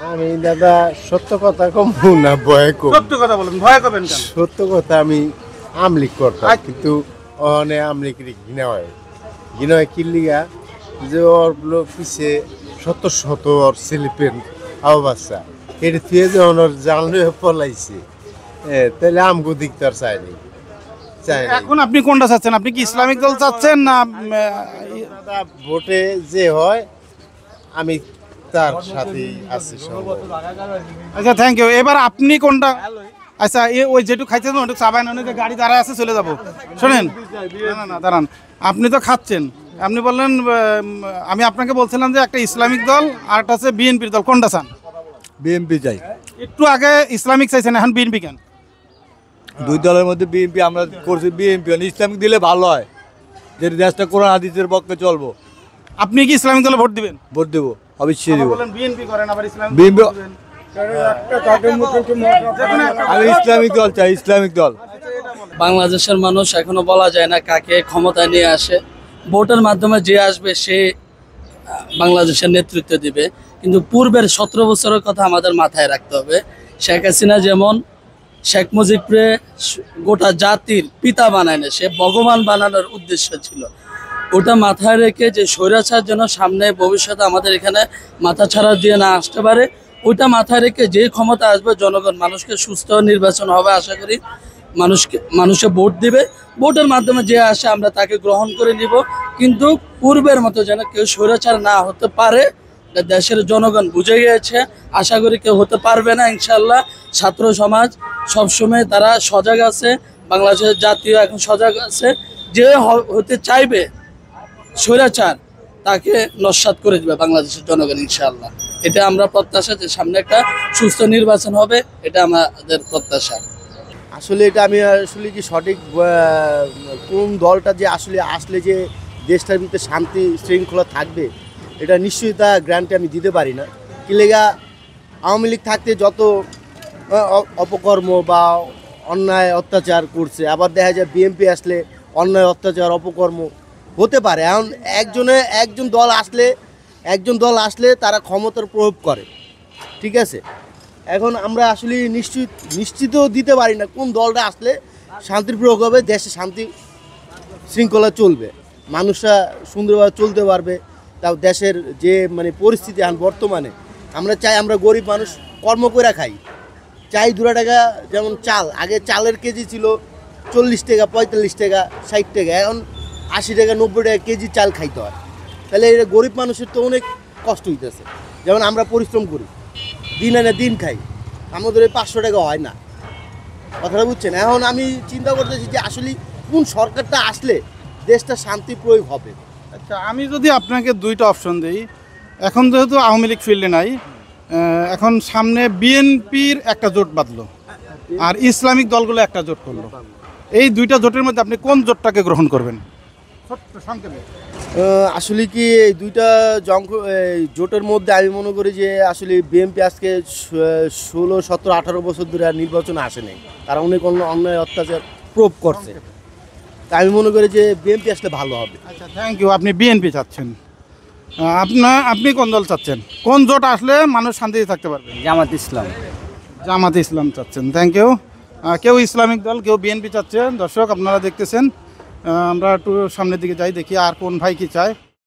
আমি দাদা সত্য কথা কম না ভয় কম। সত্য কথা বলেন, ভয় করবেন কেন? সত্য কথা আমি আমলিক করতাম, কিন্তু অনে আমলিকের ঘৃণা হয়। ঘৃণা হয় কি লিগা যে ওর পিছে শত শত ওর ছেলেপেন আও বাচ্চা এটা থুয়ে যে ওর জানলে পলাইছে, তাহলে আমগো দিক তো আর চাইনি। এখন আপনি কোনটা চাচ্ছেন? আপনি কি ইসলামিক দল চাচ্ছেন না দাদা ভোটে যে হয় আমি তার সাথেই আছি। আচ্ছা, থ্যাংক ইউ। এবার আপনি কোনটা? আচ্ছা, ওই যেটু খাইছেন ওটু চাবাই না, অনেকে গাড়ি দাঁড়ায় আছে, চলে যাবো। শোনেন, না দাঁড়ান, আপনি তো খাচ্ছেন, আপনি বললেন আমি আপনাকে বলছিলাম যে একটা ইসলামিক দল আর একটা আছে বিএনপির দল, কোনটা চান? বিএনপি চাই। একটু আগে ইসলামিক চাইছেন, এখন বিএনপি কেন? দুই দলের মধ্যে বিএনপি আমরা করছি, বিএনপি ইসলামিক দিলে ভালো হয়, যে দেশটা কোরআন হাদিসের পক্ষে চলবো। আপনি কি ইসলামিক দলে ভোট দিবেন? ভোট দেবো, অবশ্যই দেবো। বলেন বিএনপি করেন, আবার ইসলামিক বিএনপি দল দিবেন। আমি ইসলামিক দল চাই, ইসলামিক দল। বাংলাদেশের মানুষ এখনো বলা যায় না কাকে ক্ষমতায় নিয়ে আসে। ভোটের মাধ্যমে যে আসবে সে বাংলাদেশের নেতৃত্ব দিবে, কিন্তু পূর্বের 17 বছরের কথা আমাদের মাথায় রাখতে হবে। শেখ হাসিনা যেমন শেখ মুজিবরে গোটা জাতির পিতা বানায় না, সে ভগবান বানানোর উদ্দেশ্য ছিল। ওটা মাথায় রেখে যে স্বৈরাচার যেন সামনে ভবিষ্যতে আমাদের এখানে মাথা ছাড়া দিয়ে না আসতে পারে, ওইটা মাথায় রেখে যে ক্ষমতা আসবে, জনগণ মানুষকে সুস্থ নির্বাচন হবে আশা করি, মানুষে ভোট দিবে। ভোটের মাধ্যমে যে আসে আমরা তাকে গ্রহণ করে নিব, কিন্তু পূর্বের মতো যেন কেউ স্বৈরাচার না হতে পারে দেশের জনগণ বুঝে গিয়েছে। আশা করি কেউ হতে পারবে না ইনশাল্লাহ। ছাত্র সমাজ সবসময় তারা সজাগ আছে, বাংলাদেশের জাতীয় এখন সজাগ আছে, যে হতে চাইবে স্বৈরাচার তাকে নস্যাৎ করে দিবে বাংলাদেশের জনগণ ইনশাআল্লাহ। এটা আমরা প্রত্যাশা যে সামনে একটা সুস্থ নির্বাচন হবে, এটা আমাদের প্রত্যাশা। আসলে এটা আমি আসলে কি সঠিক কোন দলটা যে আসলে যে দেশটার ভিতরে শান্তি শৃঙ্খলা থাকবে এটা নিশ্চয়তা গ্যারান্টি আমি দিতে পারি না। কি লেগা আওয়ামী লীগ থাকতে যত অপকর্ম বা অন্যায় অত্যাচার করছে, আবার দেখা যায় বিএনপি আসলে অন্যায় অত্যাচার অপকর্ম হতে পারে। এখন একজন দল আসলে তারা ক্ষমতার প্রয়োগ করে, ঠিক আছে। এখন আমরা আসলে নিশ্চিত দিতে পারি না কোন দলটা আসলে শান্তির প্রয়োগ হবে, দেশে শান্তি শৃঙ্খলা চলবে, মানুষরা সুন্দরভাবে চলতে পারবে। তাও দেশের যে পরিস্থিতি এখন বর্তমানে আমরা চাই, আমরা গরিব মানুষ কর্ম করে খাই, চাই 2 টাকা। যেমন চাল, আগে চালের কেজি ছিল 40 টাকা, 45 টাকা, 60 টাকা, এখন 80 টাকা 90 টাকা কেজি চাল খাইতে হয়। তাহলে এটা গরিব মানুষের তো অনেক কষ্ট হইতেছে। যেমন আমরা পরিশ্রম করি, দিন আনে দিন খাই, আমাদের এই 500 টাকা হয় না, কথাটা বুঝছেন। এখন আমি চিন্তা করতেছি যে আসলে কোন সরকারটা আসলে দেশটা শান্তি প্রয়োগ হবে। আচ্ছা, আমি যদি আপনাকে দুইটা অপশন দিই, এখন যেহেতু আওয়ামী লীগ ফিল্ডে নাই, এখন সামনে বিএনপির একটা জোট বাঁধলো আর ইসলামিক দলগুলো একটা জোট করলো, এই দুইটা জোটের মধ্যে আপনি কোন জোটটাকে গ্রহণ করবেন? আসলে কি এই দুইটা জোটের মধ্যে আমি মনে করি যে আসলে বিএনপি আজকে 16, 17, 18 বছর ধরে আর নির্বাচনে আসে নাই, তারা অনেক অন্যায় অত্যাচার প্রোভ করছে। তা আমি মনে করি যে বিএনপি আসলে ভালো হবে। আচ্ছা, থ্যাংক ইউ। আপনি বিএনপি চাচ্ছেন, আপনি কোন দল চাচ্ছেন? কোন জোট আসলে মানুষ শান্তিতে থাকতে পারবে? জামাত ইসলাম। জামাত ইসলাম চাচ্ছেন, থ্যাংক ইউ। কেউ ইসলামিক দল, কেউ বিএনপি চাচ্ছেন। দর্শক আপনারা দেখতেছেন, আমরা একটু সামনের দিকে যাই, দেখি আর কোন ভাই কি চায়।